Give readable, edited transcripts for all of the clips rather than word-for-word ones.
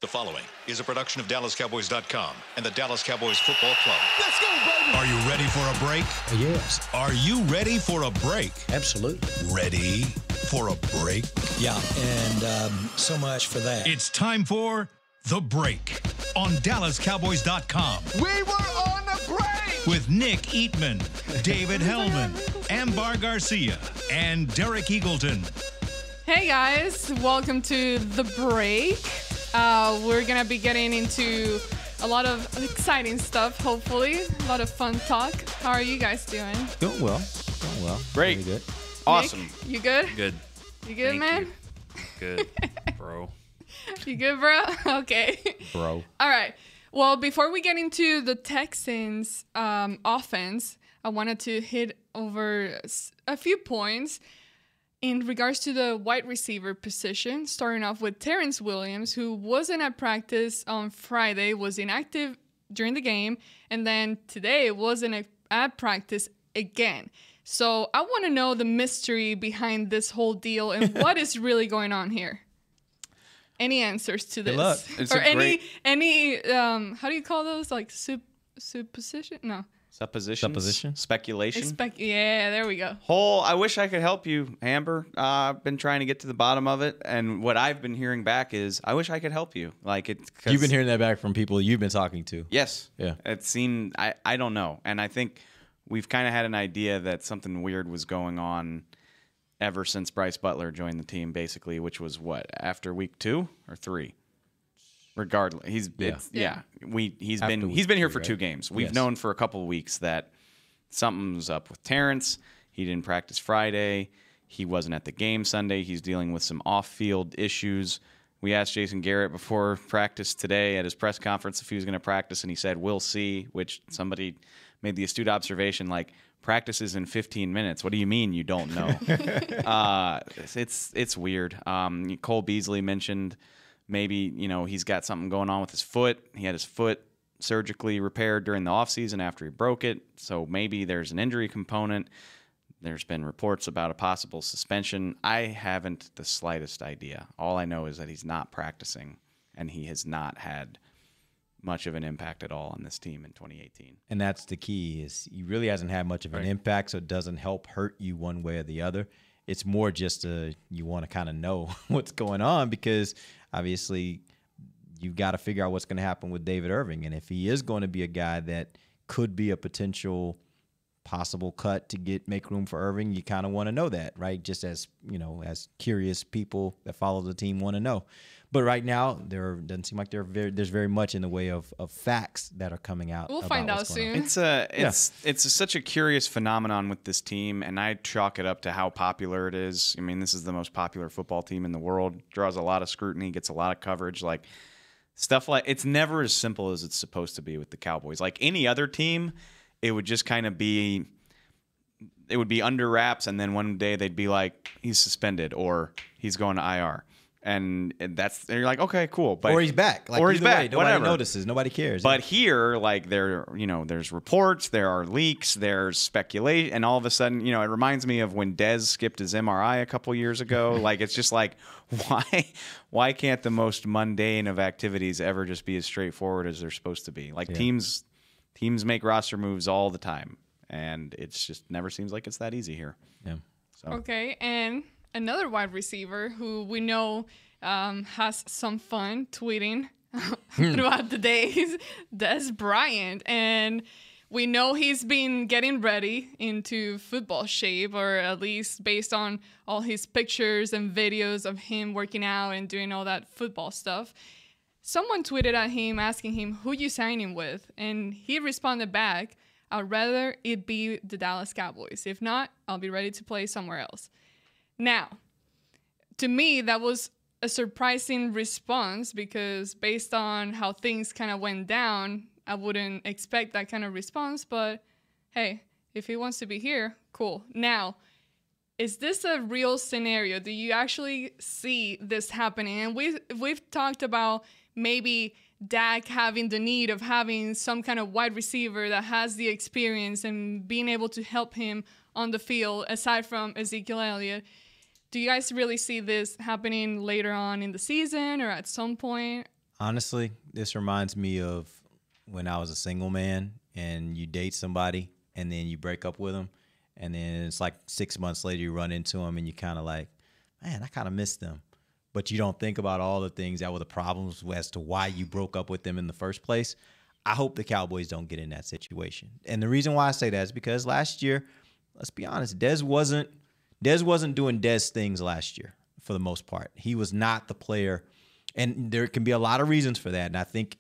The following is a production of DallasCowboys.com and the Dallas Cowboys Football Club. Let's go, baby! Are you ready for a break? Yes. Are you ready for a break? Absolutely. Ready for a break? Yeah, and so much for that. It's time for The Break on DallasCowboys.com. We were on a break! With Nick Eatman, David Hellman, Ambar Garcia, and Derek Eagleton. Hey guys, welcome to The Break. We're going to be getting into a lot of exciting stuff, hopefully. A lot of fun talk. How are you guys doing? Doing well. Great. Really good. Awesome. Nick, you good? Good. You good, Thank man? you. Good, bro. You good, bro? Okay. Bro. All right. Well, before we get into the Texans offense, I wanted to hit over a few points in regards to the wide receiver position, starting off with Terrence Williams, who wasn't at practice on Friday, was inactive during the game, and then today wasn't at practice again. So I want to know the mystery behind this whole deal and what is really going on here. Any answers to this? Good luck. It's or a great- any how do you call those? Like supposition? No. Supposition? Speculation. Yeah, there we go. I wish I could help you, Amber. I've been trying to get to the bottom of it, and what I've been hearing back is, I wish I could help you. You've been hearing that back from people you've been talking to. Yes. Yeah. It seemed, I don't know. And I think we've kind of had an idea that something weird was going on ever since Bryce Butler joined the team, basically, which was what, after week 2 or 3? Regardless, he's been here for 2 games. We've known for a couple of weeks that something's up with Terrence. He didn't practice Friday. He wasn't at the game Sunday. He's dealing with some off-field issues. We asked Jason Garrett before practice today at his press conference if he was going to practice, and he said, "We'll see," which somebody made the astute observation, like, practices in 15 minutes. What do you mean you don't know? It's weird. Cole Beasley mentioned maybe, he's got something going on with his foot. He had his foot surgically repaired during the offseason after he broke it. So maybe there's an injury component. There's been reports about a possible suspension. I haven't the slightest idea. All I know is that he's not practicing, and he has not had much of an impact at all on this team in 2018. And that's the key, is he really hasn't had much of an impact, so it doesn't help hurt you one way or the other. It's more just you want to kind of know what's going on, because obviously you've got to figure out what's going to happen with David Irving. And if he is going to be a guy that could be a potential possible cut to make room for Irving, you kind of want to know that, right? Just as curious people that follow the team want to know. But right now, there doesn't seem like there's very much in the way of facts that are coming out. We'll find out soon. It's such a curious phenomenon with this team, and I chalk it up to how popular it is. I mean, this is the most popular football team in the world. Draws a lot of scrutiny, gets a lot of coverage. Like stuff like it's never as simple as it's supposed to be with the Cowboys. Like any other team, it would just kind of be. It would be under wraps, and then one day they'd be like, he's suspended or he's going to IR. And you're like, okay, cool. But, or he's back. Or he's back. Nobody whatever. notices. Nobody cares. But here, like there's reports, there are leaks, there's speculation, and all of a sudden, it reminds me of when Dez skipped his MRI a couple years ago. Like it's just like, why can't the most mundane of activities ever just be as straightforward as they're supposed to be? Like teams make roster moves all the time, and it's just never seems like it's that easy here. Yeah. So. Okay, and another wide receiver who we know has some fun tweeting throughout the days, Des Bryant. And we know he's been getting ready into football shape, or at least based on all his pictures and videos of him working out and doing all that football stuff. Someone tweeted at him asking him who you signing with, and he responded back, "I'd rather it be the Dallas Cowboys. If not, I'll be ready to play somewhere else." Now, to me, that was a surprising response, because based on how things kind of went down, I wouldn't expect that kind of response. But hey, if he wants to be here, cool. Now, is this a real scenario? Do you actually see this happening? And we've talked about maybe Dak having the need of having some kind of wide receiver that has the experience and being able to help him on the field, aside from Ezekiel Elliott. Do you guys really see this happening later on in the season or at some point? Honestly, this reminds me of when I was a single man and you date somebody and then you break up with them. And then it's like 6 months later, you run into them and you kind of like, man, I kind of miss them. But you don't think about all the things that were the problems as to why you broke up with them in the first place. I hope the Cowboys don't get in that situation. And the reason why I say that is because last year, let's be honest, Dez wasn't doing Dez things last year for the most part. He was not the player. And there can be a lot of reasons for that. And I think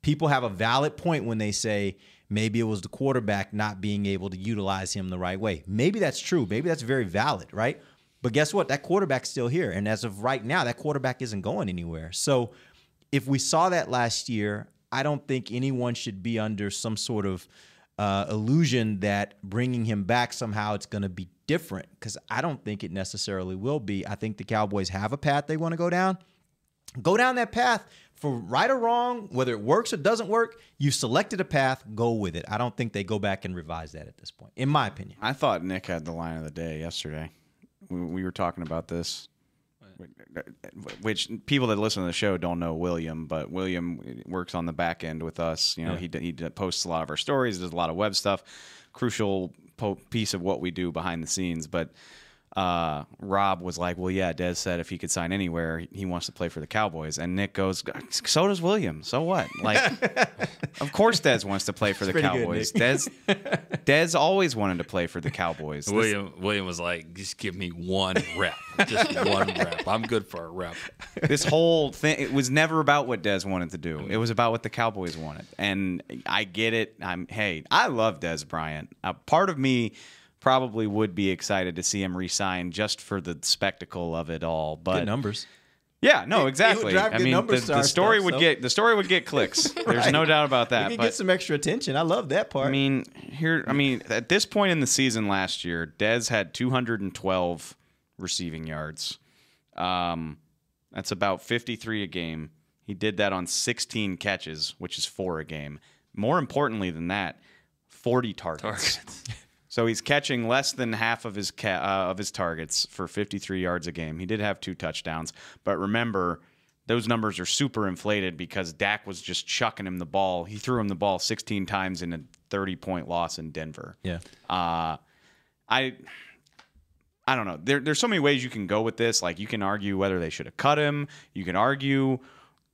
people have a valid point when they say maybe it was the quarterback not being able to utilize him the right way. Maybe that's true. Maybe that's very valid, right? But guess what? That quarterback's still here. And as of right now, that quarterback isn't going anywhere. So if we saw that last year, I don't think anyone should be under some sort of illusion that bringing him back somehow it's going to be different, because I don't think it necessarily will be. I think the Cowboys have a path they want to go down. Go down that path for right or wrong, whether it works or doesn't work. You've selected a path, go with it. I don't think they go back and revise that at this point, in my opinion. I thought Nick had the line of the day yesterday. We were talking about this, which people that listen to the show don't know William, but William works on the back end with us. You know, he posts a lot of our stories, does a lot of web stuff, crucial piece of what we do behind the scenes. But Rob was like, well, yeah, Dez said if he could sign anywhere, he wants to play for the Cowboys. And Nick goes, so does William. So what? Like, of course Dez wants to play for the Cowboys. Good, Dez always wanted to play for the Cowboys. William was like, just give me one rep. Just one rep. I'm good for a rep. This whole thing, it was never about what Dez wanted to do. It was about what the Cowboys wanted. And I get it. I love Dez Bryant. Part of me probably would be excited to see him re-sign just for the spectacle of it all. But good numbers. Yeah, no, exactly. I mean, the story would get clicks. There's no doubt about that. You can get some extra attention. I love that part. I mean, at this point in the season last year, Dez had 212 receiving yards. That's about 53 a game. He did that on 16 catches, which is 4 a game. More importantly than that, 40 targets. So he's catching less than half of his targets for 53 yards a game. He did have 2 touchdowns, but remember, those numbers are super inflated because Dak was just chucking him the ball. He threw him the ball 16 times in a 30-point loss in Denver. Yeah. I don't know. There's so many ways you can go with this. Like, you can argue whether they should have cut him. You can argue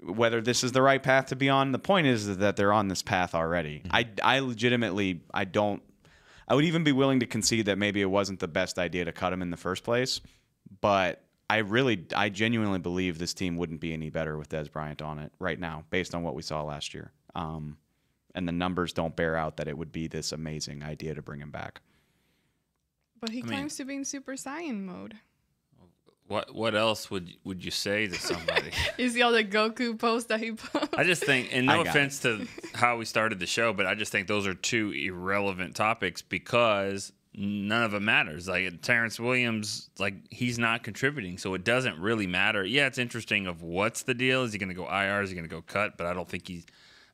whether this is the right path to be on. The point is that they're on this path already. Mm-hmm. I legitimately, I would even be willing to concede that maybe it wasn't the best idea to cut him in the first place, but I genuinely believe this team wouldn't be any better with Dez Bryant on it right now, based on what we saw last year. And the numbers don't bear out that it would be this amazing idea to bring him back. But he claims to be in Super Saiyan mode. What else would you say to somebody? You see all the Goku posts that he posts? I just think, and no offense to how we started the show, but I just think those are 2 irrelevant topics because none of it matters. Like, Terrence Williams, like, he's not contributing, so it doesn't really matter. Yeah, it's interesting of what's the deal. Is he going to go IR? Is he going to go cut? But I don't think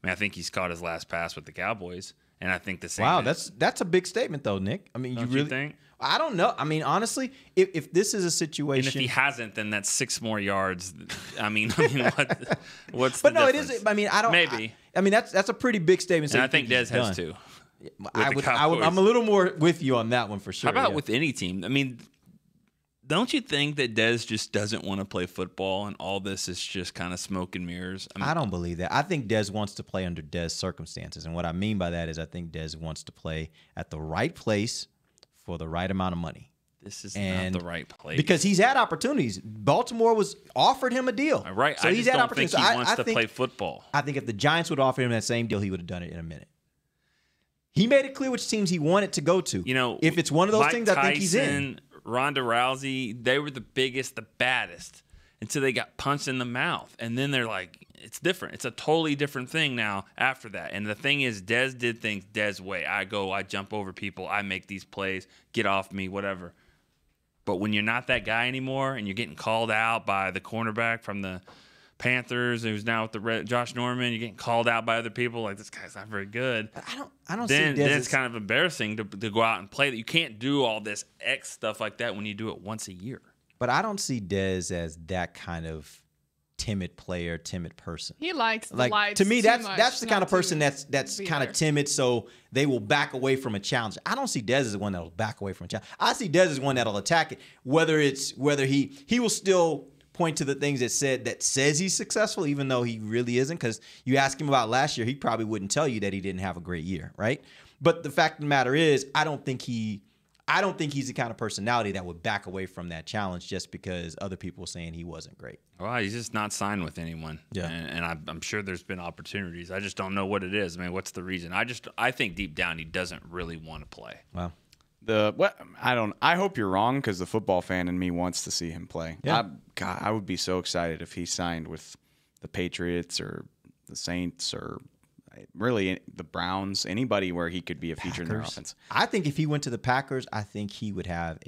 I think he's caught his last pass with the Cowboys, and I think the same. Wow, that's a big statement, though, Nick. I mean, you think? I don't know. I mean, honestly, if this is a situation, and if he hasn't, then that's 6 more yards. I mean, what's? But the no, difference? it is. I mean, I don't. Maybe. I mean, that's a pretty big statement. And I think Dez has too. I'm a little more with you on that one for sure. How about with any team? I mean, don't you think that Dez just doesn't want to play football, and all this is just kind of smoke and mirrors? I don't believe that. I think Dez wants to play under Dez circumstances, and what I mean by that is I think Dez wants to play at the right place for the right amount of money. This is not the right place. Because he's had opportunities. Baltimore offered him a deal. Right. So he's had opportunities. Think he wants to play football. I think if the Giants would offer him that same deal, he would have done it in a minute. He made it clear which teams he wanted to go to. You know, if it's one of those Mike things, I think he's in. Ronda Rousey, they were the biggest, the baddest until they got punched in the mouth. And then they're like, it's different. It's a totally different thing now after that. And the thing is, Dez did things Dez way. I jump over people. I make these plays. Get off me, whatever. But when you're not that guy anymore and you're getting called out by the cornerback from the Panthers, who's now with the Josh Norman, you're getting called out by other people like, this guy's not very good. I don't then, see Dez. Then it's kind of embarrassing to go out and play that. You can't do all this X stuff like that when you do it once a year. But I don't see Dez as that kind of timid player, timid person. He likes the Like lights to me, too that's much the kind not of person to that's be kind of there. timid, so they will back away from a challenge. I don't see Dez as the one that'll back away from a challenge. I see Dez as one that'll attack it. Whether he will still point to the things that says he's successful, even though he really isn't. Because you ask him about last year, he probably wouldn't tell you that he didn't have a great year, right? But the fact of the matter is, I don't think he's the kind of personality that would back away from that challenge just because other people were saying he wasn't great. Well, he's just not signed with anyone. Yeah. And I'm sure there's been opportunities. I just don't know what it is. I mean, what's the reason? I think deep down he doesn't really want to play. Wow. I hope you're wrong because the football fan in me wants to see him play. Yeah. I would be so excited if he signed with the Patriots or the Saints or really the Browns, anybody where he could be a feature in their offense. I think if he went to the Packers, I think he would have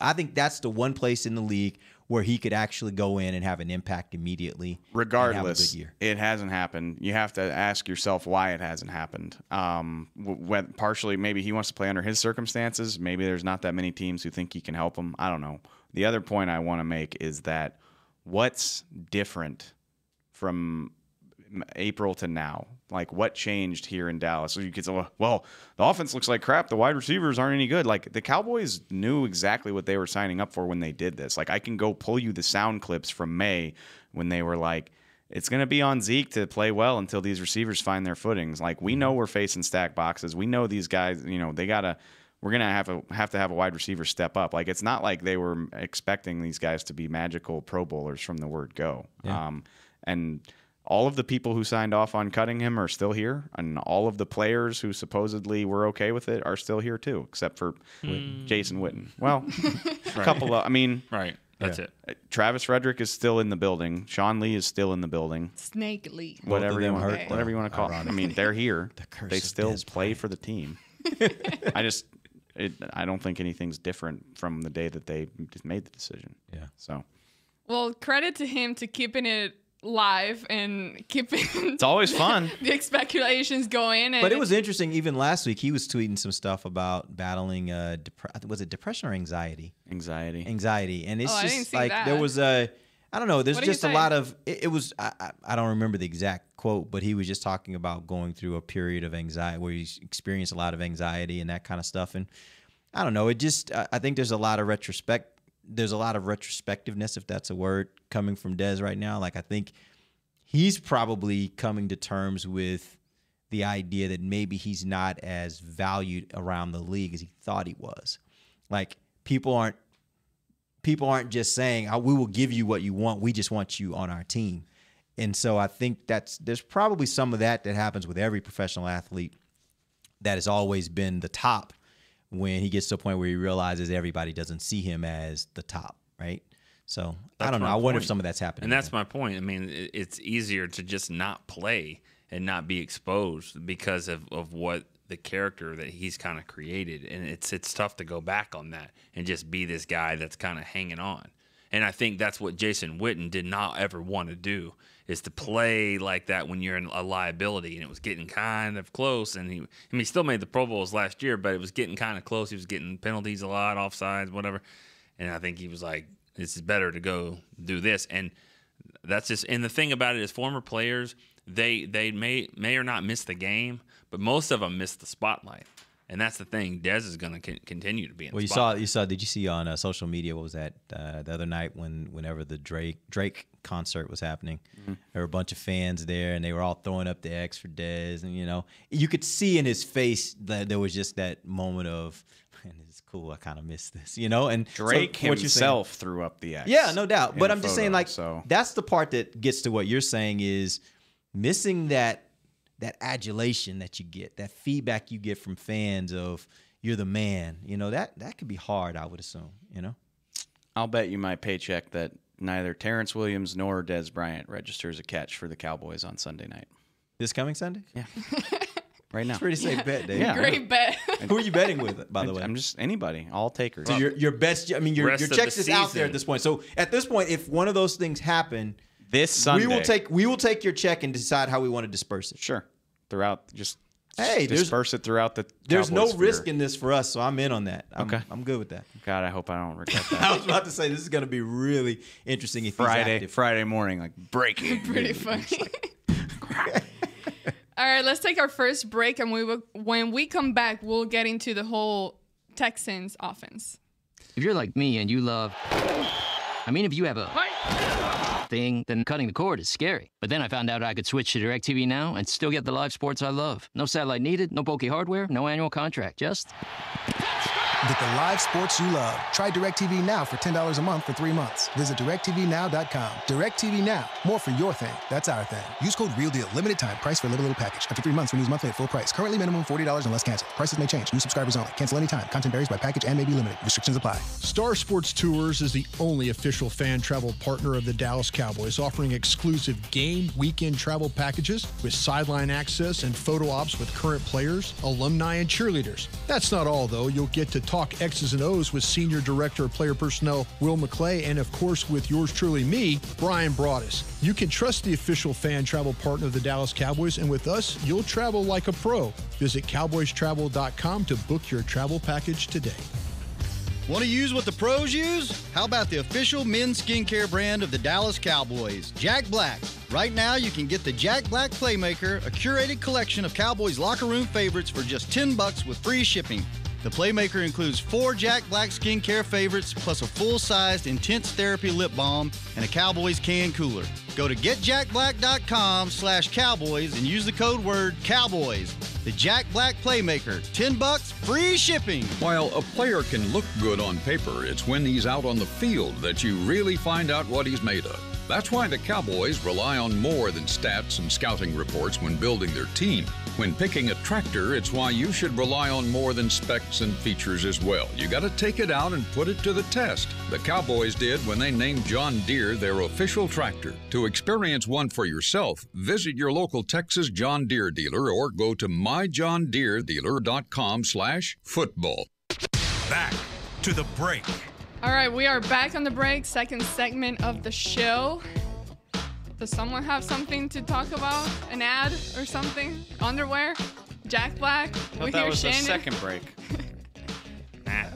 I think that's the one place in the league where he could actually go in and have an impact immediately. Regardless, and have a good year. It hasn't happened. You have to ask yourself why it hasn't happened. Partially, maybe he wants to play under his circumstances. Maybe there's not that many teams who think he can help him. I don't know. The other point I want to make is that what's different from April to now? Like, what changed here in Dallas? So you could say, well, the offense looks like crap. The wide receivers aren't any good. Like, the Cowboys knew exactly what they were signing up for when they did this. Like, I can go pull you the sound clips from May when they were like, it's going to be on Zeke to play well until these receivers find their footings. Like, we know we're facing stack boxes. We know these guys, we're going to have to have a wide receiver step up. Like, it's not like they were expecting these guys to be magical Pro Bowlers from the word go. Yeah. And all of the people who signed off on cutting him are still here, and all of the players who supposedly were okay with it are still here too, except for Jason Witten. Well, a couple of, Right. That's it. Travis Frederick is still in the building. Sean Lee is still in the building. Snake Lee. Whatever you them want, hurt, whatever you want to call it. They're here. curse They of still Dez play Bryant. for the team. I don't think anything's different from the day that they just made the decision. Yeah. So Well, credit to him to keeping it live and keeping it's always fun. the speculations going. And But it was interesting. Even last week, he was tweeting some stuff about battling was it depression or anxiety? Anxiety, and it's Oh, I just didn't see like that. there was I don't know. There's What did he just a say? lot of it was. I don't remember the exact quote, but he was just talking about going through a period of anxiety where he's experienced a lot of anxiety and that kind of stuff. And I don't know. It just I think there's a lot of retrospect. There's a lot of retrospectiveness, if that's a word, coming from Dez right now. Like, I think he's probably coming to terms with the idea that maybe he's not as valued around the league as he thought he was. Like, people aren't just saying, we will give you what you want. We just want you on our team. And so I think there's probably some of that happens with every professional athlete that has always been the top when he gets to a point where he realizes everybody doesn't see him as the top, right? So I don't know. I wonder if some of that's happening. And that's my point. I mean, it's easier to just not play and not be exposed because of what the character that he's kind of created. And it's tough to go back on that and just be this guy that's kind of hanging on. And I think that's what Jason Witten did not ever want to do, is to play like that when you're in a liability. And it was getting kind of close. And he still made the Pro Bowls last year, but it was getting kind of close. He was getting penalties a lot, offsides, whatever. And I think he was like, it's better to go do this. And that's just, and the thing about it is former players, they may or not miss the game, but most of them miss the spotlight. And that's the thing. Dez is going to continue to be in the spotlight. Did you see on social media, what was that, the other night whenever the Drake concert was happening, there were a bunch of fans there and they were all throwing up the X for Dez. And, you could see in his face that there was just that moment of, man, this is cool. I kind of miss this, And Drake so what you're saying- himself threw up the X. Yeah, no doubt. in But a I'm just photo, saying, so. that's the part that gets to what you're saying is missing that adulation that you get, that feedback you get from fans of you're the man. That could be hard, I would assume, I'll bet you my paycheck that neither Terrence Williams nor Dez Bryant registers a catch for the Cowboys on Sunday night. This coming Sunday? Yeah. Right now. It's pretty safe bet, Dave. Yeah. Great bet. Who are you betting with, by the way? I'm just anybody, all takers. So your best, your Rest of the checks is out there season. at this point. So at this point, if one of those things happen, This Sunday. we will take your check and decide how we want to disperse it. Sure. Throughout, just Hey, disperse it throughout the. There's no Cowboys risk sphere. in this for us, so I'm in on that. Okay. I'm good with that. God, I hope I don't regret that. I was about to say this is going to be really interesting if he's active. Friday morning, like breaking. Pretty funny. All right, let's take our first break, and when we come back, we'll get into the whole Texans offense. If you're like me and you love... if you have a thing, then cutting the cord is scary. But then I found out I could switch to DirecTV Now and still get the live sports I love. No satellite needed, no bulky hardware, no annual contract, just... Get the live sports you love. Try DirecTV Now for $10 a month for 3 months. Visit DirecTVNow.com. DirecTV Now. More for your thing. That's our thing. Use code REALDEAL. Limited time. Price for little package. After 3 months, renews monthly at full price. Currently minimum $40 unless canceled. Prices may change. New subscribers only. Cancel anytime. Content varies by package and may be limited. Restrictions apply. Star Sports Tours is the only official fan travel partner of the Dallas Cowboys, offering exclusive game weekend travel packages with sideline access and photo ops with current players, alumni, and cheerleaders. That's not all, though. You'll get to talk X's and O's with Senior Director of Player Personnel Will McClay, and of course with yours truly, me, Brian Broaddus. You can trust the official fan travel partner of the Dallas Cowboys, and with us, you'll travel like a pro. Visit cowboystravel.com to book your travel package today. Want to use what the pros use? How about the official men's skincare brand of the Dallas Cowboys, Jack Black? Right now, you can get the Jack Black Playmaker, a curated collection of Cowboys locker room favorites for just $10 with free shipping. The Playmaker includes 4 Jack Black skincare favorites, plus a full-sized Intense Therapy lip balm and a Cowboys can cooler. Go to getjackblack.com/Cowboys and use the code word Cowboys. The Jack Black Playmaker, $10, free shipping. While a player can look good on paper, it's when he's out on the field that you really find out what he's made of. That's why the Cowboys rely on more than stats and scouting reports when building their team. When picking a tractor, it's why you should rely on more than specs and features as well. You got to take it out and put it to the test. The Cowboys did when they named John Deere their official tractor. To experience one for yourself, visit your local Texas John Deere dealer or go to myjohndeeredealer.com/football. Back to the break. All right, we are back on the break, second segment of the show. Does someone have something to talk about? An ad or something? Underwear? Jack Black? I thought that was the Shannon. second break.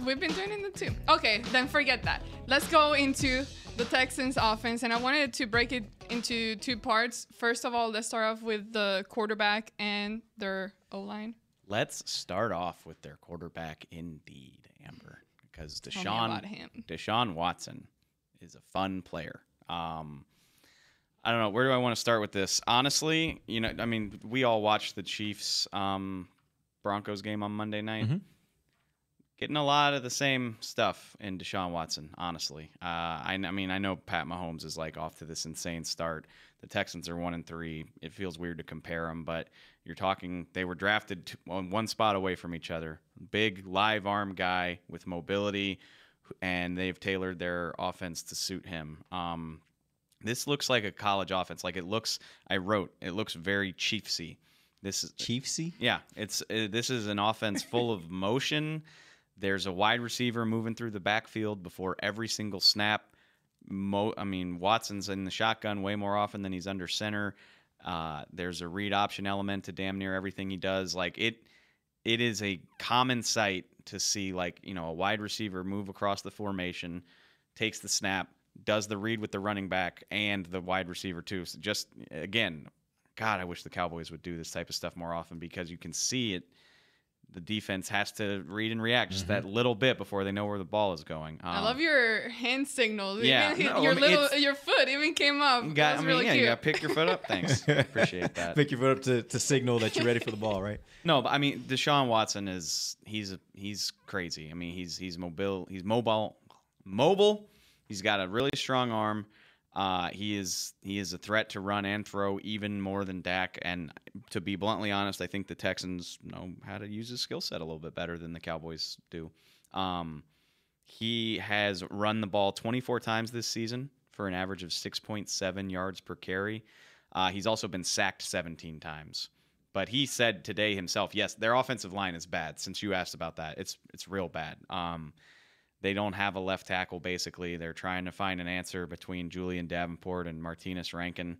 We've been doing it in the 2. Okay, then forget that. Let's go into the Texans offense, and I wanted to break it into 2 parts. First of all, let's start off with the quarterback and their O-line. Let's start off with their quarterback indeed, Amber, because Tell me about him. Deshaun Watson is a fun player. I don't know. Where do I want to start with this? Honestly, we all watched the Chiefs Broncos game on Monday night. Mm-hmm. Getting a lot of the same stuff in Deshaun Watson, honestly. I know Pat Mahomes is off to this insane start. The Texans are 1-3. It feels weird to compare them, but you're talking they were drafted one spot away from each other. Big live arm guy with mobility, and they've tailored their offense to suit him. This looks like a college offense. It looks very Chiefsy. This is Chiefsy? Yeah, this is an offense full of motion. There's a wide receiver moving through the backfield before every single snap. Watson's in the shotgun way more often than he's under center. There's a read option element to damn near everything he does. It is a common sight to see a wide receiver move across the formation, takes the snap, does the read with the running back and the wide receiver too. So just again, God, I wish the Cowboys would do this type of stuff more often because you can see it. The defense has to read and react just that little bit before they know where the ball is going. I love your hand signals. Yeah, your foot even came up. You got, really cute. You got to pick your foot up. Thanks, appreciate that. Pick your foot up to signal that you're ready for the ball, right? No, but Deshaun Watson he's crazy. He's mobile. He's mobile. He's got a really strong arm. He is a threat to run and throw even more than Dak. And to be bluntly honest, I think the Texans know how to use his skill set a little bit better than the Cowboys do. He has run the ball 24 times this season for an average of 6.7 yards per carry. He's also been sacked 17 times. But he said today himself, yes, their offensive line is bad. Since you asked about that, it's real bad. They don't have a left tackle, basically. They're trying to find an answer between Julian Davenport and Martinez Rankin.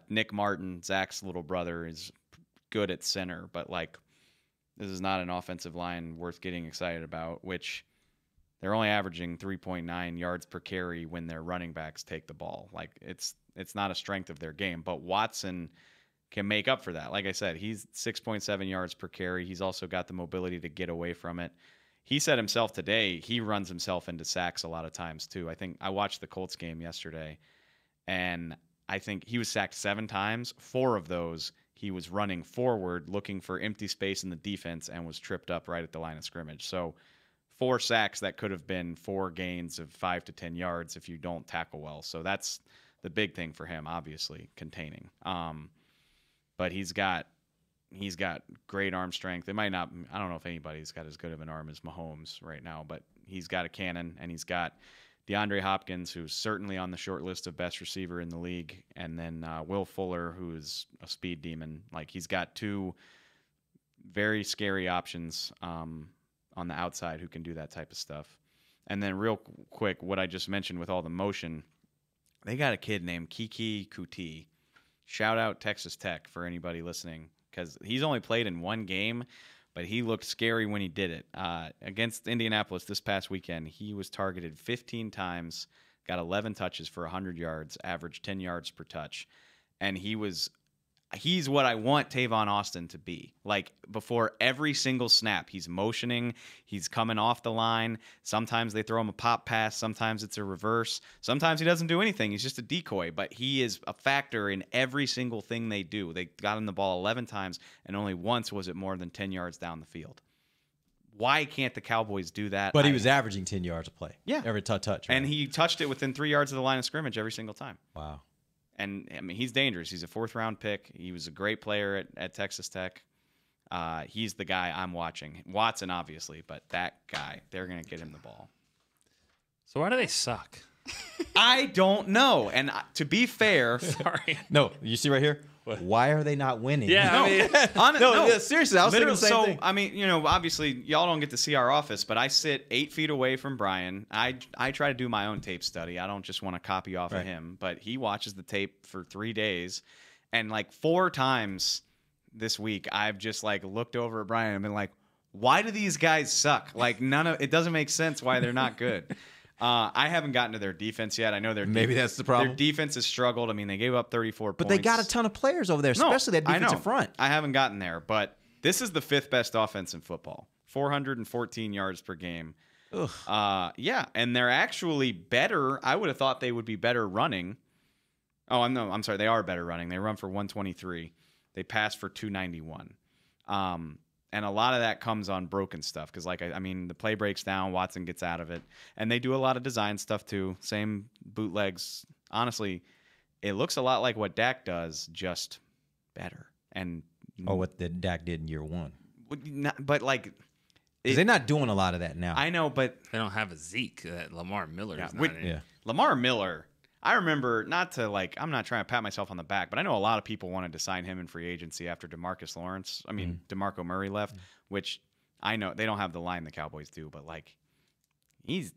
Nick Martin, Zach's little brother, is good at center, but like this is not an offensive line worth getting excited about, which they're only averaging 3.9 yards per carry when their running backs take the ball. Like it's not a strength of their game, but Watson can make up for that. Like I said, he's 6.7 yards per carry. He's also got the mobility to get away from it. He said himself today, he runs himself into sacks a lot of times too. I think I watched the Colts game yesterday, and I think he was sacked 7 times. 4 of those, he was running forward, looking for empty space in the defense, and was tripped up right at the line of scrimmage. So 4 sacks that could have been 4 gains of 5 to 10 yards if you don't tackle well. So that's the big thing for him, obviously, containing. But he's got great arm strength. It might not. I don't know if anybody's got as good of an arm as Mahomes right now, but he's got a cannon, and he's got DeAndre Hopkins, who's certainly on the short list of best receiver in the league, and then Will Fuller, who's a speed demon. Like he's got 2 very scary options on the outside who can do that type of stuff. And then real quick, what I just mentioned with all the motion, they got a kid named Kiki Kuti. Shout out Texas Tech for anybody listening, because he's only played in 1 game, but he looked scary when he did it. Against Indianapolis this past weekend, he was targeted 15 times, got 11 touches for 100 yards, averaged 10 yards per touch. And he's what I want Tavon Austin to be. Like, before every single snap, he's motioning, he's coming off the line. Sometimes they throw him a pop pass, sometimes it's a reverse. Sometimes he doesn't do anything, he's just a decoy, but he is a factor in every single thing they do. They got him the ball 11 times, and only once was it more than 10 yards down the field. Why can't the Cowboys do that? But he was averaging 10 yards a play. Yeah. Every touch. Right? And he touched it within 3 yards of the line of scrimmage every single time. Wow. And, I mean, he's dangerous. He's a 4th-round pick. He was a great player at Texas Tech. He's the guy I'm watching. Watson, obviously, but that guy, they're going to get him the ball. So why do they suck? I don't know. And to be fair... Sorry. No, you see right here? What? Why are they not winning? Yeah, no, I mean, no, seriously, I was thinking the same thing. I mean, you know, obviously, y'all don't get to see our office, but I sit 8 feet away from Brian. I try to do my own tape study. I don't just want to copy off of him, but he watches the tape for 3 days, and like 4 times this week, I've just like looked over at Brian and been like, "Why do these guys suck? Like, it doesn't make sense why they're not good." I haven't gotten to their defense yet. I know maybe that's the problem. Their defense has struggled. I mean, they gave up 34 points. But they got a ton of players over there, especially that defensive front. I haven't gotten there, but this is the 5th best offense in football. 414 yards per game. Yeah, and they're actually better. I would have thought they would be better running. Oh, I'm sorry. They are better running. They run for 123. They pass for 291. And a lot of that comes on broken stuff because, like, I mean, the play breaks down, Watson gets out of it. And they do a lot of design stuff, too. Same bootlegs. Honestly, it looks a lot like what Dak does, just better. And what Dak did in year 1. But, like... they're not doing a lot of that now. I know, but... They don't have a Zeke that Lamar Miller is not in. Yeah. Lamar Miller... I remember, not to like, I'm not trying to pat myself on the back, but I know a lot of people wanted to sign him in free agency after DeMarco Murray left, which I know they don't have the line the Cowboys do, but like, he's,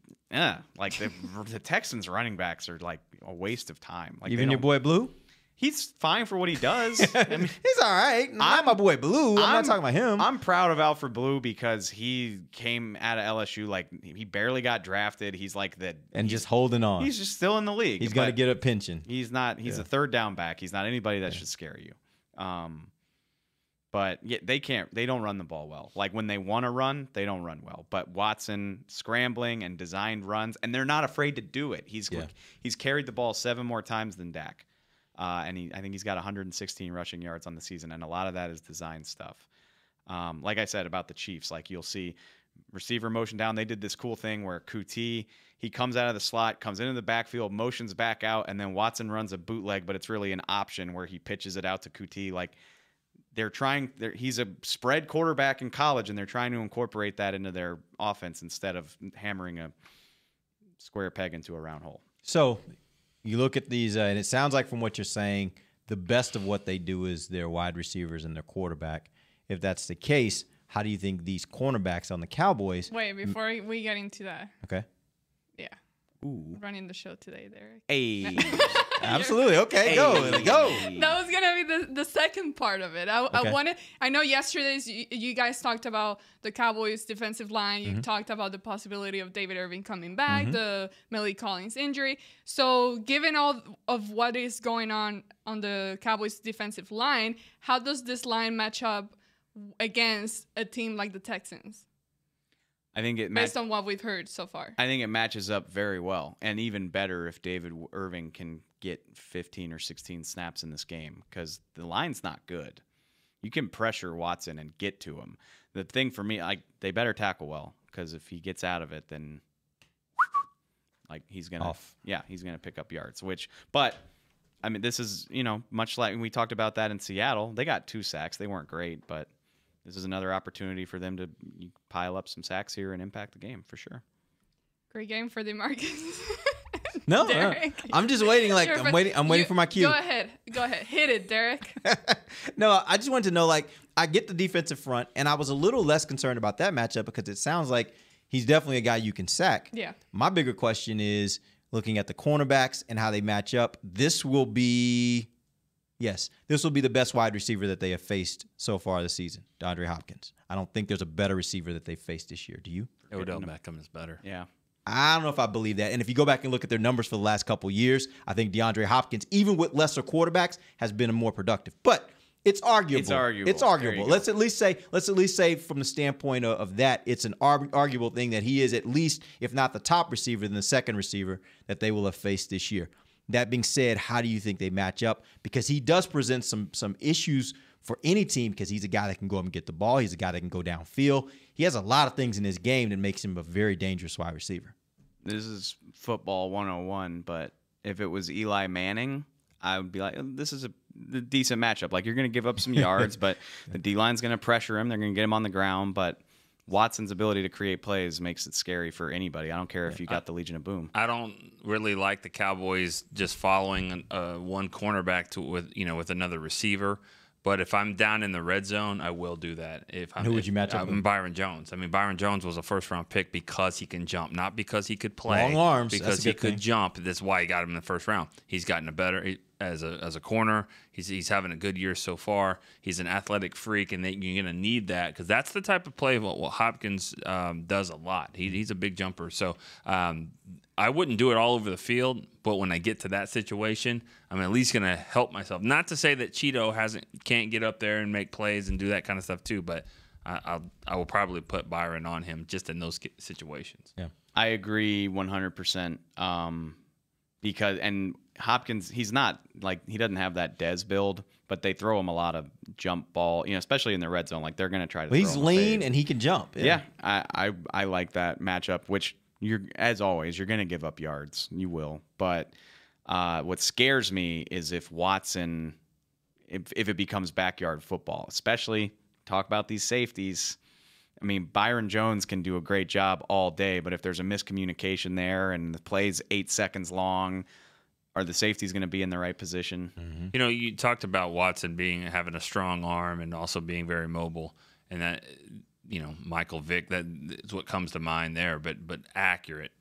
like the Texans running backs are like a waste of time. Like, even your boy Blue? He's fine for what he does. I mean, he's all right. I'm my boy Blue. I'm not talking about him. I'm proud of Alfred Blue because he came out of LSU like he barely got drafted. He's like just holding on. He's just still in the league. He's going to get a pension. He's not. He's a 3rd down back. He's not anybody that should scare you. But yeah, they can't. They don't run the ball well. Like when they want to run, they don't run well. But Watson scrambling and designed runs, and they're not afraid to do it. He's carried the ball 7 more times than Dak. And I think he's got 116 rushing yards on the season, and a lot of that is design stuff. Like I said about the Chiefs, like you'll see receiver motion down. They did this cool thing where Kuti, he comes out of the slot, comes into the backfield, motions back out, and then Watson runs a bootleg, but it's really an option where he pitches it out to Kuti. Like he's a spread quarterback in college, and they're trying to incorporate that into their offense instead of hammering a square peg into a round hole. So you look at these, and it sounds like from what you're saying, the best of what they do is their wide receivers and their quarterback. If that's the case, how do you think these cornerbacks on the Cowboys... Wait, before we get into that. Okay. Yeah. Ooh. Running the show today, Derek. Hey. Absolutely. Okay, go. That was going to be the second part of it. I know yesterday you guys talked about the Cowboys defensive line. You talked about the possibility of David Irving coming back, the Malik Collins injury. So given all of what is going on the Cowboys defensive line, how does this line match up against a team like the Texans? I think based on what we've heard so far. I think it matches up very well, and even better if David Irving can get 15 or 16 snaps in this game, because the line's not good. You can pressure Watson and get to him. The thing for me, like, they better tackle well, because if he gets out of it, then like he's gonna pick up yards. But I mean, this is much like we talked about that in Seattle. They got 2 sacks. They weren't great, but this is another opportunity for them to pile up some sacks here and impact the game for sure. Great game for DeMarcus. No, I'm just waiting. Like I'm waiting for my cue. Go ahead, hit it, Derek. No, I just wanted to know. Like, I get the defensive front, and I was a little less concerned about that matchup because it sounds like he's definitely a guy you can sack. Yeah. My bigger question is looking at the cornerbacks and how they match up. This will be the best wide receiver that they have faced so far this season, DeAndre Hopkins. I don't think there's a better receiver that they've faced this year. Do you? Odell Beckham is better. Yeah. I don't know if I believe that. And if you go back and look at their numbers for the last couple of years, I think DeAndre Hopkins, even with lesser quarterbacks, has been more productive. But it's arguable. It's arguable. Let's at least say from the standpoint of that, it's an arguable thing that he is at least, if not the top receiver, then the second receiver that they will have faced this year. That being said, how do you think they match up? Because he does present some issues for any team because he's a guy that can go up and get the ball. He's a guy that can go downfield. He has a lot of things in his game that makes him a very dangerous wide receiver. This is football 101, but if it was Eli Manning, I would be like, this is a decent matchup. Like, you're going to give up some yards, but the D-line's going to pressure him. They're going to get him on the ground, but Watson's ability to create plays makes it scary for anybody. I don't care if you got the Legion of Boom. I don't really like the Cowboys just following one cornerback with another receiver. But if I'm down in the red zone, I will do that. Who would you match up with? Byron Jones. I mean, Byron Jones was a first-round pick because he can jump, not because he could play. Long arms. Because he could jump. That's why he got him in the first round. He's gotten as a corner. He's having a good year so far. He's an athletic freak, and you're going to need that because that's the type of play what Hopkins does a lot. He's a big jumper. So I wouldn't do it all over the field, but when I get to that situation, I'm at least going to help myself. Not to say that Cheeto can't get up there and make plays and do that kind of stuff too, but I will probably put Byron on him just in those situations. Yeah, I agree 100%. Because Hopkins, he's not like he doesn't have that Dez build, but they throw him a lot of jump ball, especially in the red zone. Like they're going to try to. Well, he's lean and he can jump. Yeah, I like that matchup. Which as always, you're going to give up yards. You will, but what scares me is if Watson, if it becomes backyard football, especially talk about these safeties. I mean, Byron Jones can do a great job all day, but if there's a miscommunication there and the play's 8 seconds long, are the safeties going to be in the right position? Mm-hmm. You talked about Watson having a strong arm and also being very mobile, and that Michael Vick, that is what comes to mind there. But accurate,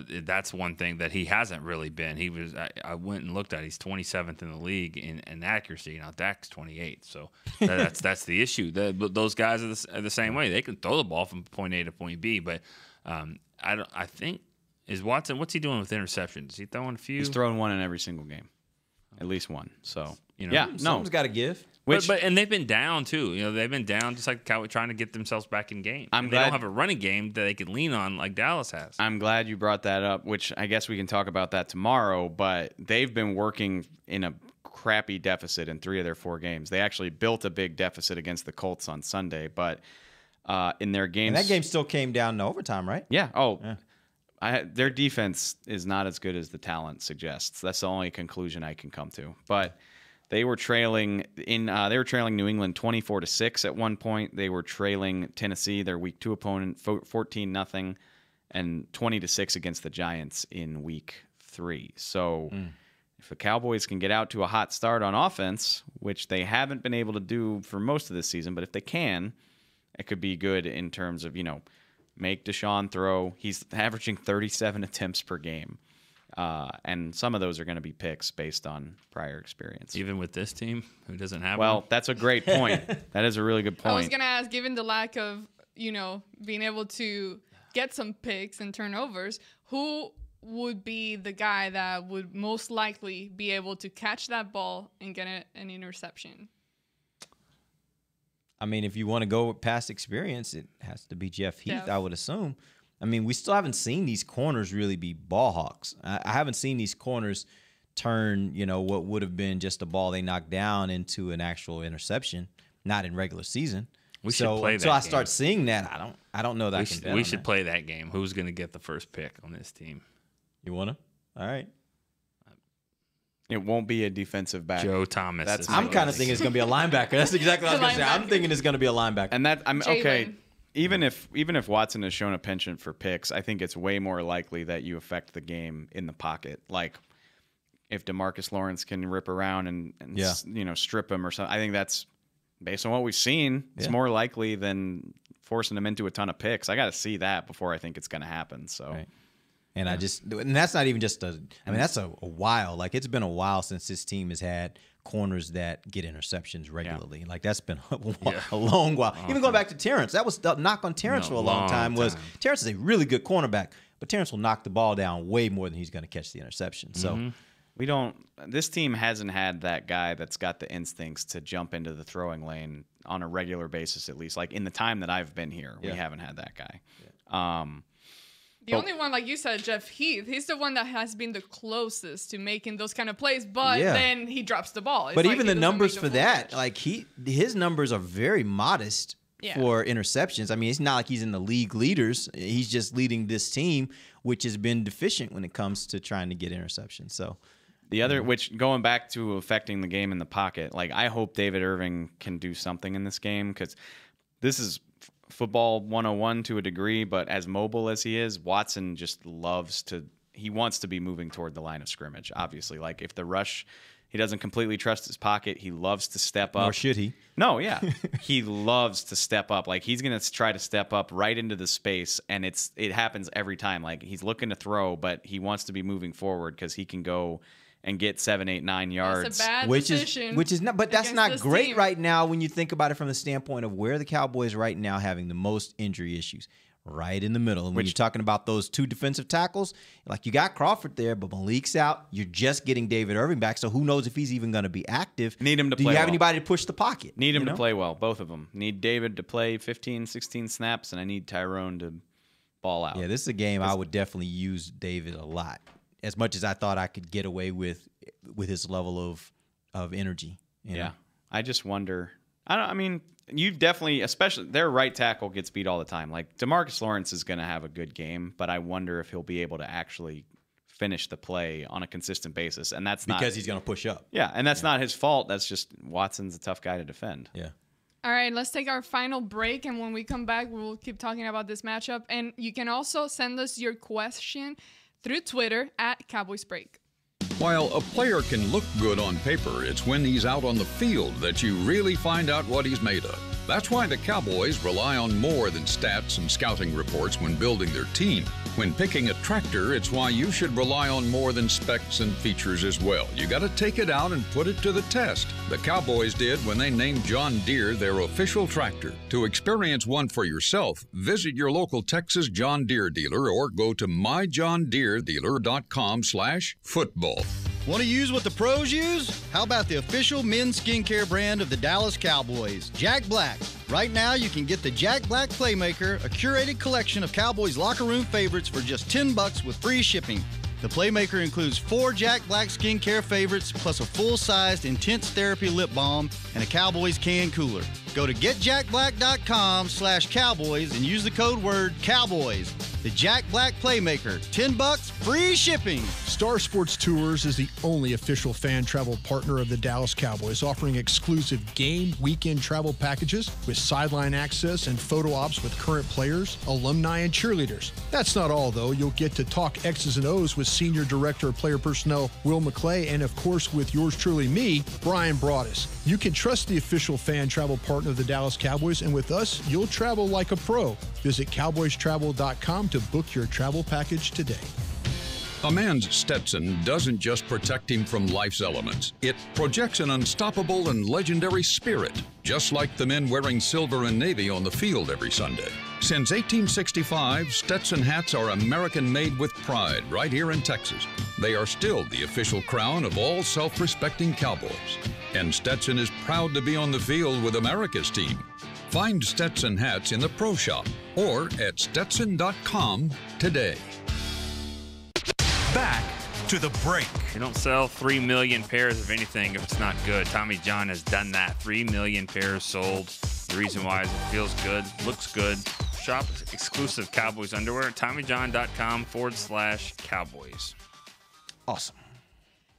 that's one thing that he hasn't really been. He was. I went and looked at. He's 27th in the league in accuracy. Dak's 28th. So that's the issue. Those guys are the same way. They can throw the ball from point A to point B, but I think is Watson. What's he doing with interceptions? Is he throwing a few? He's throwing one in every single game, at least one. So someone's got to give. And they've been down too. They've been down just like the Cowboys trying to get themselves back in game. They don't have a running game that they can lean on like Dallas has. I'm glad you brought that up, which I guess we can talk about that tomorrow. But they've been working in a crappy deficit in 3 of their 4 games. They actually built a big deficit against the Colts on Sunday, but in their games, and that game still came down to overtime, right? Yeah. Their defense is not as good as the talent suggests. That's the only conclusion I can come to. But they were trailing New England 24-6 at one point. They were trailing Tennessee, their week 2 opponent, 14-0, and 20-6 against the Giants in week 3. So if the Cowboys can get out to a hot start on offense, which they haven't been able to do for most of this season, but if they can, it could be good in terms of, make Deshaun throw. He's averaging 37 attempts per game. And some of those are going to be picks based on prior experience. Even with this team who doesn't have Well, one? that's a great point. That is a really good point. I was going to ask, given the lack of, being able to get some picks and turnovers, who would be the guy that would most likely be able to catch that ball and get an interception? I mean, if you want to go with past experience, it has to be Jeff Heath, I would assume. I mean, we still haven't seen these corners really be ball hawks. I haven't seen these corners turn, what would have been just a ball they knocked down into an actual interception, not in regular season. We should play that until I game. start seeing that, I don't know that I can bet We on should that. play that game. Who's going to get the first pick on this team? You want to? All right. It won't be a defensive back. Joe Thomas. I'm kind of thinking it's going to be a linebacker. That's exactly what I was going to say. I'm thinking it's going to be a linebacker. And I'm okay. Jalen. Even if Watson has shown a penchant for picks, I think it's way more likely that you affect the game in the pocket. Like if DeMarcus Lawrence can rip around and strip him or something. I think that's based on what we've seen. It's more likely than forcing him into a ton of picks. I got to see that before I think it's going to happen. So. Right. And and that's not even just that's a while. Like it's been a while since this team has had corners that get interceptions regularly. Yeah. Like that's been a long while. Even going back to Terrence, that was the knock on Terrence for a long time. Was Terrence is a really good cornerback, but Terrence will knock the ball down way more than he's going to catch the interception. So this team hasn't had that guy that's got the instincts to jump into the throwing lane on a regular basis, at least. Like in the time that I've been here, we haven't had that guy. Yeah. The only one, like you said, Jeff Heath, he's the one that has been the closest to making those kind of plays, but then he drops the ball. But even the numbers for that, like his numbers are very modest for interceptions. I mean, it's not like he's in the league leaders. He's just leading this team, which has been deficient when it comes to trying to get interceptions. So the other, which going back to affecting the game in the pocket, like I hope David Irving can do something in this game because this is football 101 to a degree, but as mobile as he is, Watson just he wants to be moving toward the line of scrimmage, obviously. Like if the rush, he doesn't completely trust his pocket, he loves to step up. Or should he? No, yeah. He loves to step up. Like he's going to try to step up right into the space, and it happens every time. Like he's looking to throw, but he wants to be moving forward because he can go and get 7, 8, 9 yards. That's a bad which decision is not, but that's not great team. right now when you think about it from the standpoint of where the Cowboys right now having the most injury issues. Right in the middle. And when you're talking about those two defensive tackles, like you got Crawford there, but Malik's out. You're just getting David Irving back, so who knows if he's even going to be active. Need him to play Do you have well. anybody to push the pocket? Need him to play well, both of them. Need David to play 15, 16 snaps, and I need Tyrone to ball out. Yeah, this is a game I would definitely use David a lot. As much as I thought I could get away with his level of energy. You know? I just wonder. You definitely, especially their right tackle gets beat all the time. Like DeMarcus Lawrence is going to have a good game, but I wonder if he'll be able to actually finish the play on a consistent basis. And that's because he's going to push up. Yeah, and that's not his fault. That's just Watson's a tough guy to defend. Yeah. All right, let's take our final break, and when we come back, we'll keep talking about this matchup. And you can also send us your question through Twitter at Cowboys Break. While a player can look good on paper, it's when he's out on the field that you really find out what he's made of. That's why the Cowboys rely on more than stats and scouting reports when building their team. When picking a tractor, it's why you should rely on more than specs and features as well. You got to take it out and put it to the test. The Cowboys did when they named John Deere their official tractor. To experience one for yourself, visit your local Texas John Deere dealer or go to myjohndeeredealer.com/football. Want to use what the pros use? How about the official men's skincare brand of the Dallas Cowboys, Jack Black? Right now, you can get the Jack Black Playmaker, a curated collection of Cowboys locker room favorites for just $10 with free shipping. The Playmaker includes 4 Jack Black skincare favorites, plus a full-sized Intense Therapy lip balm and a Cowboys can cooler. Go to getjackblack.com/Cowboys and use the code word Cowboys. The Jack Black Playmaker, $10, free shipping. Star Sports Tours is the only official fan travel partner of the Dallas Cowboys, offering exclusive game weekend travel packages with sideline access and photo ops with current players, alumni, and cheerleaders. That's not all, though. You'll get to talk X's and O's with Senior Director of Player Personnel Will McClay, and of course with yours truly, me, Brian Broaddus. You can trust the official fan travel partner of the Dallas Cowboys, and with us, you'll travel like a pro. Visit cowboystravel.com to book your travel package today. A man's Stetson doesn't just protect him from life's elements. It projects an unstoppable and legendary spirit, just like the men wearing silver and navy on the field every Sunday. Since 1865, Stetson hats are American-made with pride right here in Texas. They are still the official crown of all self-respecting Cowboys. And Stetson is proud to be on the field with America's team. Find Stetson hats in the Pro Shop or at Stetson.com today. Back to the break. You don't sell 3 million pairs of anything if it's not good. Tommy John has done that. 3 million pairs sold. The reason why is it feels good, looks good. Shop exclusive Cowboys underwear at TommyJohn.com/Cowboys. Awesome.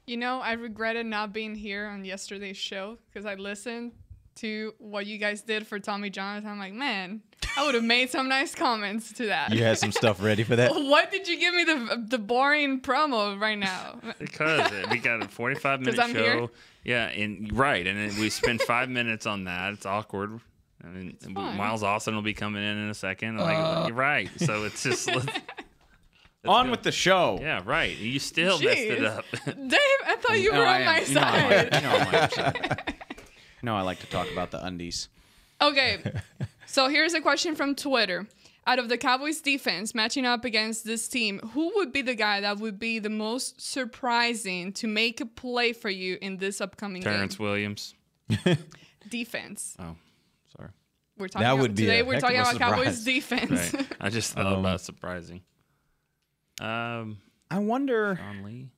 You know, I regretted not being here on yesterday's show because I listened to what you guys did for Tommy John. And I'm like, man, I would have made some nice comments to that. You had some stuff ready for that? What did you give me the boring promo right now? Because we got a 45-minute show. Here? Yeah, and then we spend 5 minutes on that. It's awkward. I mean, Miles Austin will be coming in a second. Like, you're right. So it's just on with the show. Yeah, right. You still messed it up. Dave, I thought you were on my side. I'm on your side. No, I like to talk about the undies. Okay, so here's a question from Twitter. Out of the Cowboys defense matching up against this team, who would be the guy that would be the most surprising to make a play for you in this upcoming Terrence Williams. Defense. Oh, sorry. We're talking we're talking about Cowboys defense. Right. I just thought about surprising. I wonder. Sean Lee.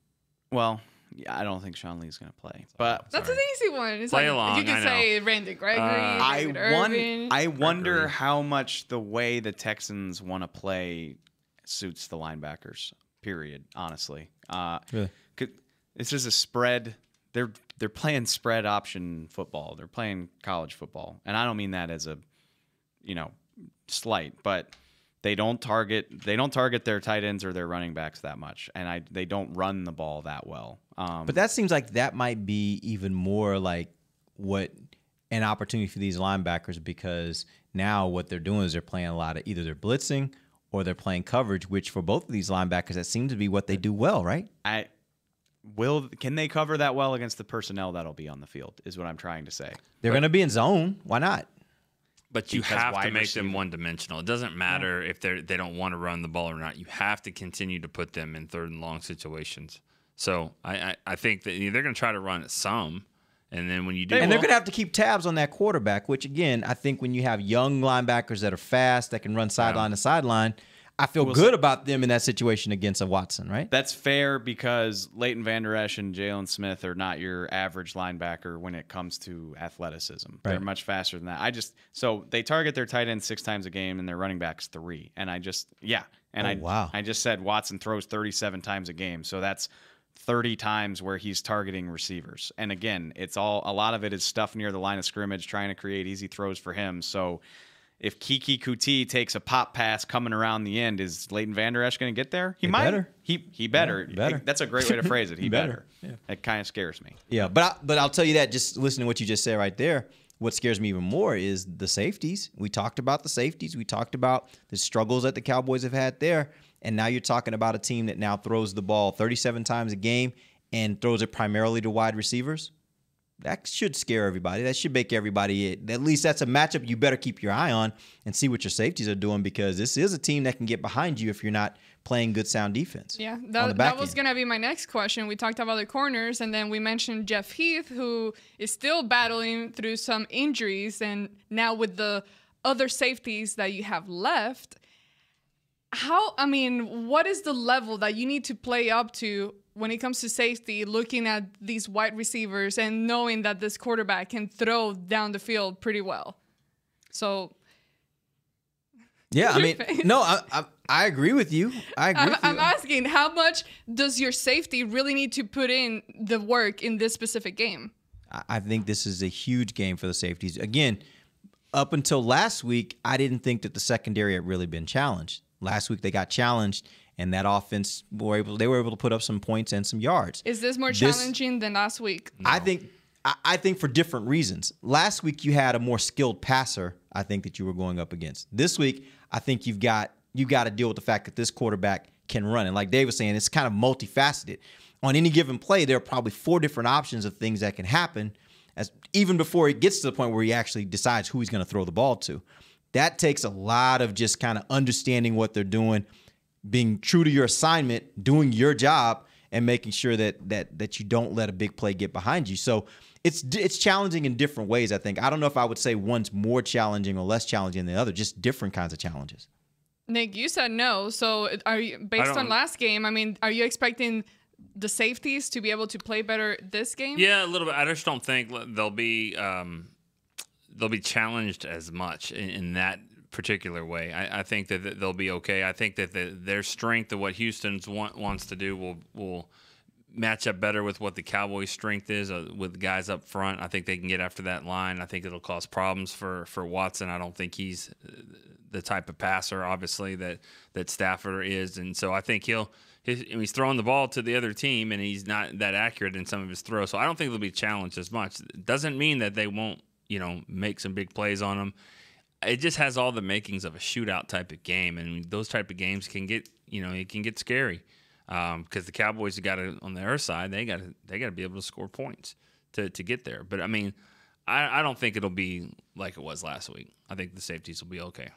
Well, yeah, I don't think Sean Lee's going to play. But that's an easy one. It's play like, along. You could say Randy Gregory, David Irvin. I wonder how much the way the Texans want to play suits the linebackers. Period. Honestly, really? This is a spread. They're playing spread option football. They're playing college football, and I don't mean that as a, slight, but they don't target their tight ends or their running backs that much, and they don't run the ball that well. But that seems like that might be even more like what an opportunity for these linebackers, because now what they're doing is they're playing a lot of either they're blitzing or they're playing coverage, which for both of these linebackers that seems to be what they do well, right? Can they cover that well against the personnel that'll be on the field is what I'm trying to say. They're going to be in zone. Why not? But you have to make them one-dimensional. It doesn't matter if they don't want to run the ball or not. You have to continue to put them in third and long situations. So I think that they're going to try to run it some, and then when you do, and they're going to have to keep tabs on that quarterback. Which again, I think when you have young linebackers that are fast, that can run sideline to sideline, I feel good about them in that situation against a Watson, right? That's fair because Leighton Vander Esch and Jalen Smith are not your average linebacker when it comes to athleticism. Right. They're much faster than that. So they target their tight end 6 times a game and their running backs 3. And I just said Watson throws 37 times a game. So that's 30 times where he's targeting receivers. And again, a lot of it is stuff near the line of scrimmage, trying to create easy throws for him. So if Kiki Kuti takes a pop pass coming around the end, is Leighton Vander Esch going to get there? He might. Better. He better. Yeah, better. That's a great way to phrase it. He better. Yeah. It kind of scares me. Yeah, but I'll tell you that, just listening to what you just said right there, what scares me even more is the safeties. We talked about the safeties. We talked about the struggles that the Cowboys have had there. And now you're talking about a team that now throws the ball 37 times a game and throws it primarily to wide receivers. That should scare everybody. That should make everybody, at least that's a matchup you better keep your eye on and see what your safeties are doing, because this is a team that can get behind you if you're not playing good, sound defense. Yeah, that was going to be my next question. We talked about the corners, and then we mentioned Jeff Heath, who is still battling through some injuries, and now with the other safeties that you have left, what is the level that you need to play up to when it comes to safety, looking at these wide receivers and knowing that this quarterback can throw down the field pretty well? So, yeah, I agree with you. I'm asking, how much does your safety really need to put in the work in this specific game? I think this is a huge game for the safeties. Again, up until last week, I didn't think that the secondary had really been challenged. Last week they got challenged, and that offense were able to put up some points and some yards. Is this more challenging than last week? No. I think for different reasons. Last week you had a more skilled passer, I think, that you were going up against. This week, I think you've got to deal with the fact that this quarterback can run. And like Dave was saying, it's kind of multifaceted. On any given play, there are probably 4 different options of things that can happen, as even before it gets to the point where he actually decides who he's going to throw the ball to. That takes a lot of just kind of understanding what they're doing, being true to your assignment, doing your job, and making sure that you don't let a big play get behind you. So it's challenging in different ways, I think. I don't know if I would say one's more challenging or less challenging than the other, just different kinds of challenges. Nick, you said no. So are you, based on last game, I mean, are you expecting the safeties to be able to play better this game? Yeah, a little bit. I just don't think they'll be challenged as much in that particular way. I think that they'll be okay. I think that their strength of what Houston's wants to do will match up better with what the Cowboys' strength is with guys up front. I think they can get after that line. I think it'll cause problems for Watson. I don't think he's the type of passer, obviously, that Stafford is. And so I think he's throwing the ball to the other team, and he's not that accurate in some of his throws. So I don't think they'll be challenged as much. It doesn't mean that they won't, make some big plays on them. It just has all the makings of a shootout type of game, and those type of games can get, it can get scary because the Cowboys got to, on their side, they got to be able to score points to get there. But I mean, I don't think it'll be like it was last week. I think the safeties will be okay.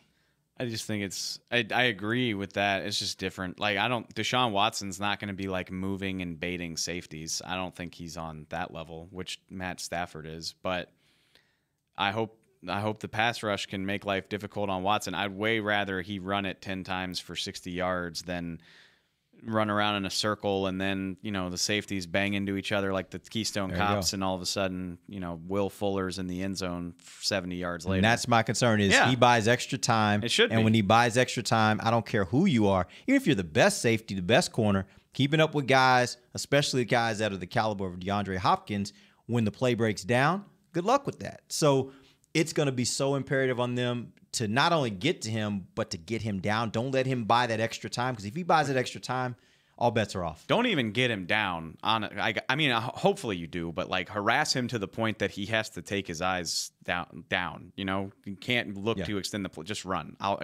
I just think I agree with that. It's just different. Like, Deshaun Watson's not going to be like moving and baiting safeties. I don't think he's on that level, which Matt Stafford is. But I hope the pass rush can make life difficult on Watson. I'd way rather he run it 10 times for 60 yards than run around in a circle and then, the safeties bang into each other like the Keystone Cops, and all of a sudden, Will Fuller's in the end zone 70 yards later. And that's my concern is he buys extra time. It should be. And when he buys extra time, I don't care who you are. Even if you're the best safety, the best corner, keeping up with guys, especially guys that are the caliber of DeAndre Hopkins, when the play breaks down, good luck with that. So it's going to be so imperative on them to not only get to him, but to get him down. Don't let him buy that extra time, because if he buys that extra time, all bets are off. Don't even get him down on it. I mean, hopefully you do, but like harass him to the point that he has to take his eyes down. You can't look to extend the play. Just run. I'll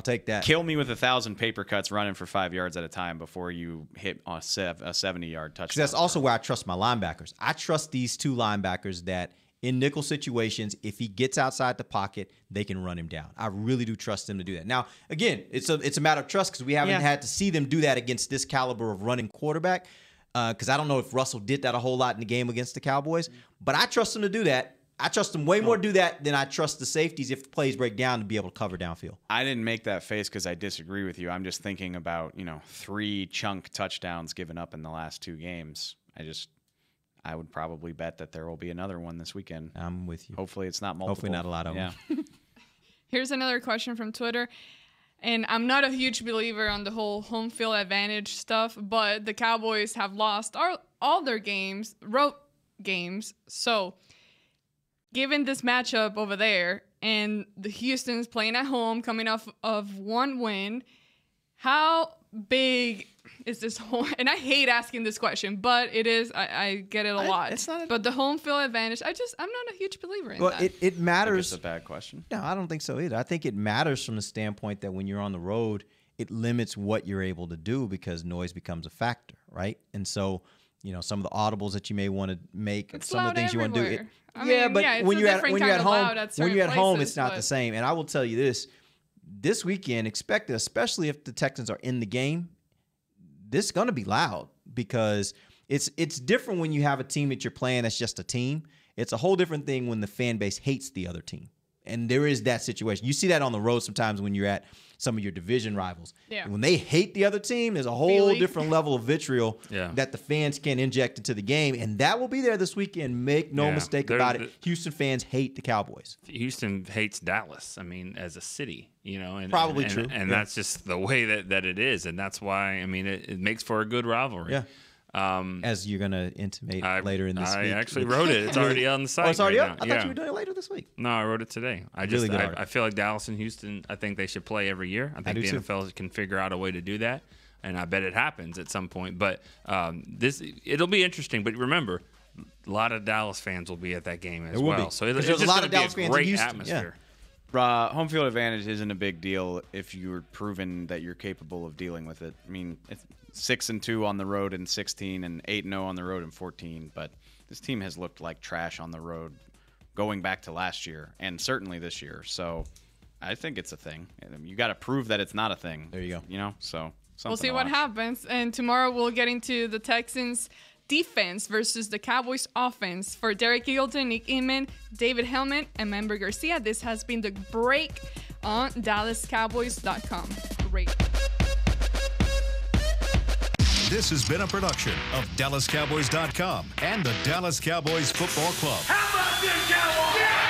take that. Kill me with 1,000 paper cuts running for 5 yards at a time before you hit a 70-yard touchdown. That's also where I trust my linebackers. I trust these 2 linebackers that in nickel situations, if he gets outside the pocket, they can run him down. I really do trust them to do that. Now, again, it's a matter of trust, because we haven't had to see them do that against this caliber of running quarterback, because I don't know if Russell did that a whole lot in the game against the Cowboys, but I trust him to do that. I trust him way more to do that than I trust the safeties if the plays break down to be able to cover downfield. I didn't make that face because I disagree with you. I'm just thinking about, 3 chunk touchdowns given up in the last 2 games. I would probably bet that there will be another one this weekend. I'm with you. Hopefully it's not multiple. Hopefully not a lot of them. Here's another question from Twitter. And I'm not a huge believer on the whole home field advantage stuff, but the Cowboys have lost all their road games. So given this matchup over there and the Houston's playing at home, coming off of 1 win, how big is this whole, and I hate asking this question, but it is, I get it a lot. It's not but the home field advantage, I'm not a huge believer in that. It matters. It's a bad question. No, I don't think so either. I think it matters from the standpoint that when you're on the road, it limits what you're able to do because noise becomes a factor, right? And so, some of the audibles that you may want to make, some of the things you want to do. When you're at home, it's not the same. And I will tell you this weekend, expect it, especially if the Texans are in the game, this is going to be loud because it's different when you have a team that you're playing that's just a team. It's a whole different thing when the fan base hates the other team. And there is that situation. You see that on the road sometimes when you're at some of your division rivals. Yeah. When they hate the other team, there's a whole different level of vitriol that the fans can inject into the game. And that will be there this weekend. Make no mistake about it. Houston fans hate the Cowboys. Houston hates Dallas, as a city, and probably true. And that's just the way that it is. And that's why, it makes for a good rivalry. Yeah. As you're going to intimate later in this week. I actually wrote it. It's already on the site. Oh, it's already right up? I thought you were doing it later this week. No, I wrote it today. I feel like Dallas and Houston, I think they should play every year. I think the NFL can figure out a way to do that, and I bet it happens at some point. But it'll be interesting. But remember, a lot of Dallas fans will be at that game as well. So there's a lot of Dallas fans in Houston. atmosphere. Home field advantage isn't a big deal if you're proven that you're capable of dealing with it. I mean, 6-2 on the road in 16 and 8-0 on the road in 14, but this team has looked like trash on the road going back to last year and certainly this year. So I think it's a thing. You got to prove that it's not a thing. There you go. So we'll see what happens. And tomorrow we'll get into the Texans defense versus the Cowboys offense. For Derek Eagleton, Nick Inman, David Hellman, and Member Garcia, this has been The Break on DallasCowboys.com. Great. This has been a production of DallasCowboys.com and the Dallas Cowboys Football Club. How about this, Cowboys? Yeah!